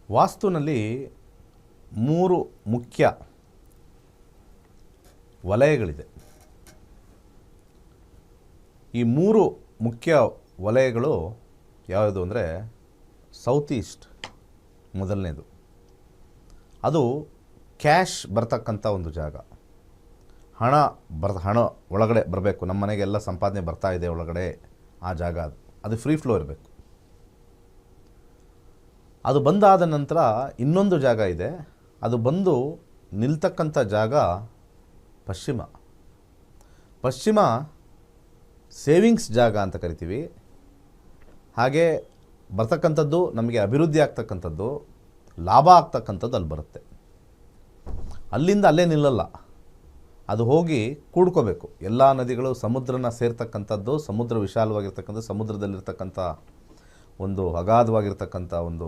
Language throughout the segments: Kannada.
ವಾಸ್ತುನಲ್ಲಿ 3 ಮುಖ್ಯ ವಲಯಗಳಿದೆ. ಈ 3 ಮುಖ್ಯ ವಲಯಗಳು ಯಾವುದು ಅಂದರೆ, ಸೌತ್ ಈಸ್ಟ್ ಮೊದಲನೇದು. ಅದು ಕ್ಯಾಶ್ ಬರ್ತಕ್ಕಂಥ ಒಂದು ಜಾಗ. ಹಣ ಒಳಗಡೆ ಬರಬೇಕು. ನಮ್ಮ ಮನೆಗೆಲ್ಲ ಸಂಪಾದನೆ ಬರ್ತಾ ಇದೆ ಒಳಗಡೆ, ಆ ಜಾಗ ಅದು ಫ್ರೀ ಫ್ಲೋ ಇರಬೇಕು. ಅದು ಬಂದಾದ ನಂತರ ಇನ್ನೊಂದು ಜಾಗ ಇದೆ, ಅದು ಬಂದು ನಿಲ್ತಕ್ಕಂಥ ಜಾಗ ಪಶ್ಚಿಮ ಸೇವಿಂಗ್ಸ್ ಜಾಗ ಅಂತ ಕರಿತೀವಿ. ಹಾಗೆ ಬರ್ತಕ್ಕಂಥದ್ದು ನಮಗೆ ಅಭಿವೃದ್ಧಿ ಆಗ್ತಕ್ಕಂಥದ್ದು, ಲಾಭ ಆಗ್ತಕ್ಕಂಥದ್ದು ಅಲ್ಲಿ ಬರುತ್ತೆ. ಅಲ್ಲಿಂದ ಅಲ್ಲೇ ನಿಲ್ಲಲ್ಲ, ಅದು ಹೋಗಿ ಕೂಡ್ಕೋಬೇಕು. ಎಲ್ಲ ನದಿಗಳು ಸಮುದ್ರನ ಸೇರ್ತಕ್ಕಂಥದ್ದು, ಸಮುದ್ರ ವಿಶಾಲವಾಗಿರ್ತಕ್ಕಂಥ, ಸಮುದ್ರದಲ್ಲಿರ್ತಕ್ಕಂಥ ಒಂದು ಅಗಾಧವಾಗಿರ್ತಕ್ಕಂಥ ಒಂದು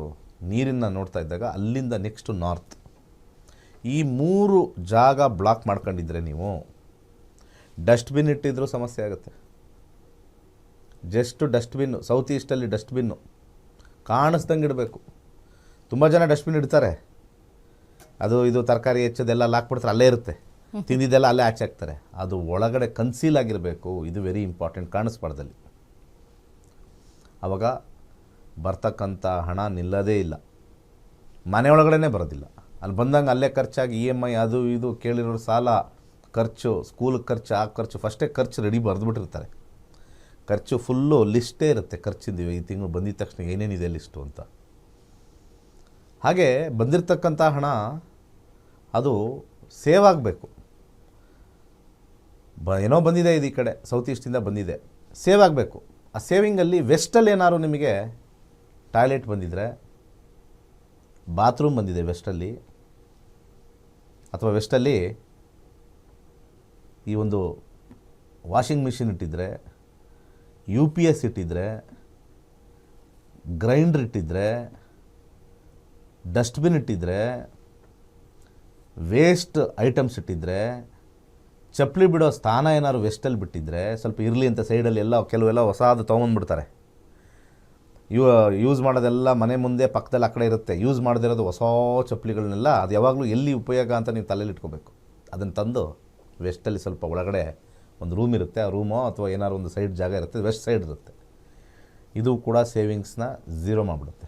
ನೀರನ್ನು ನೋಡ್ತಾ ಇದ್ದಾಗ ಅಲ್ಲಿಂದ ನೆಕ್ಸ್ಟು ನಾರ್ತ್. ಈ 3 ಜಾಗ ಬ್ಲಾಕ್ ಮಾಡ್ಕೊಂಡಿದ್ರೆ ನೀವು ಡಸ್ಟ್ಬಿನ್ ಇಟ್ಟಿದ್ರೂ ಸಮಸ್ಯೆ ಆಗುತ್ತೆ. ಜಸ್ಟ್ ಡಸ್ಟ್ಬಿನ್ನು, ಸೌತ್ ಈಸ್ಟಲ್ಲಿ ಡಸ್ಟ್ಬಿನ್ನು ಕಾಣಿಸ್ದಂಗೆ ಇಡಬೇಕು. ತುಂಬ ಜನ ಡಸ್ಟ್ಬಿನ್ ಇಡ್ತಾರೆ, ಅದು ಇದು ತರಕಾರಿ ಹೆಚ್ಚೋದೆಲ್ಲ ಅಲ್ಲಿ ಹಾಕ್ಬಿಡ್ತಾರೆ, ಅಲ್ಲೇ ಇರುತ್ತೆ, ತಿಂದಿದ್ದೆಲ್ಲ ಅಲ್ಲೇ ಆಚೆ ಹಾಕ್ತಾರೆ. ಅದು ಒಳಗಡೆ ಕನ್ಸೀಲ್ ಆಗಿರಬೇಕು. ಇದು ವೆರಿ ಇಂಪಾರ್ಟೆಂಟ್, ಕಾಣಿಸ್ಬಾರ್ದಲ್ಲಿ. ಆವಾಗ ಬರ್ತಕ್ಕಂಥ ಹಣ ನಿಲ್ಲದೇ ಇಲ್ಲ, ಮನೆಯೊಳಗಡೆ ಬರೋದಿಲ್ಲ. ಅಲ್ಲಿ ಬಂದಂಗೆ ಅಲ್ಲೇ ಖರ್ಚಾಗಿ EMI ಅದು ಇದು ಕೇಳಿರೋ ಸಾಲ, ಖರ್ಚು, ಸ್ಕೂಲಿಗೆ ಖರ್ಚು, ಆ ಖರ್ಚು, ಫಸ್ಟೇ ಖರ್ಚು ರೆಡಿ ಬರೆದುಬಿಟ್ಟಿರ್ತಾರೆ. ಖರ್ಚು ಫುಲ್ಲು ಲಿಸ್ಟೇ ಇರುತ್ತೆ ಖರ್ಚಿದ್ದೀವಿ, ಈ ತಿಂಗಳು ಬಂದಿದ್ದ ತಕ್ಷಣ ಏನೇನಿದೆ ಲಿಸ್ಟು ಅಂತ. ಹಾಗೆ ಬಂದಿರತಕ್ಕಂಥ ಹಣ ಅದು ಸೇವ್ ಆಗಬೇಕು. ಏನೋ ಬಂದಿದೆ, ಇದು ಈ ಕಡೆ ಸೌತ್ ಈಸ್ಟಿಂದ ಬಂದಿದೆ, ಸೇವ್ ಆಗಬೇಕು. ಆ ಸೇವಿಂಗಲ್ಲಿ ವೆಸ್ಟಲ್ಲಿ ಏನಾದ್ರು ನಿಮಗೆ ಟಾಯ್ಲೆಟ್ ಬಂದಿದ್ದರೆ, ಬಾತ್ರೂಮ್ ಬಂದಿದೆ ವೆಸ್ಟಲ್ಲಿ, ಅಥವಾ ವೆಸ್ಟಲ್ಲಿ ಈ ಒಂದು ವಾಷಿಂಗ್ ಮಿಷಿನ್ ಇಟ್ಟಿದ್ದರೆ, UPS ಇಟ್ಟಿದ್ದರೆ, ಗ್ರೈಂಡ್ರ್ ಇಟ್ಟಿದ್ದರೆ, ಡಸ್ಟ್ಬಿನ್ ಇಟ್ಟಿದ್ದರೆ, ವೇಸ್ಟ್ ಐಟಮ್ಸ್ ಇಟ್ಟಿದ್ದರೆ, ಚಪ್ಪಲಿ ಬಿಡೋ ಸ್ಥಾನ ಏನಾದ್ರು ವೆಸ್ಟಲ್ಲಿ ಬಿಟ್ಟಿದ್ದರೆ, ಸ್ವಲ್ಪ ಇರಲಿ ಅಂತ ಸೈಡಲ್ಲಿ ಎಲ್ಲ ಕೆಲವೆಲ್ಲ ಹೊಸದು ತೊಗೊಂಬಂದ್ಬಿಡ್ತಾರೆ. ಯೂಸ್ ಮಾಡೋದೆಲ್ಲ ಮನೆ ಮುಂದೆ ಪಕ್ಕದಲ್ಲಿ ಆ ಕಡೆ ಇರುತ್ತೆ. ಯೂಸ್ ಮಾಡದಿರೋದು ಹೊಸ ಚಪ್ಪಲಿಗಳನ್ನೆಲ್ಲ ಅದು ಯಾವಾಗಲೂ ಎಲ್ಲಿ ಉಪಯೋಗ ಅಂತ ನೀವು ತಲೆಯಲ್ಲಿ ಇಟ್ಕೋಬೇಕು. ಅದನ್ನು ತಂದು ವೆಸ್ಟಲ್ಲಿ ಸ್ವಲ್ಪ ಒಳಗಡೆ ಒಂದು ರೂಮ್ ಇರುತ್ತೆ, ಆ ರೂಮೋ ಅಥವಾ ಏನಾದ್ರು ಒಂದು ಸೈಡ್ ಜಾಗ ಇರುತ್ತೆ, ವೆಸ್ಟ್ ಸೈಡ್ ಇರುತ್ತೆ. ಇದು ಕೂಡ ಸೇವಿಂಗ್ಸ್ನ ಝೀರೋ ಮಾಡಿಬಿಡುತ್ತೆ.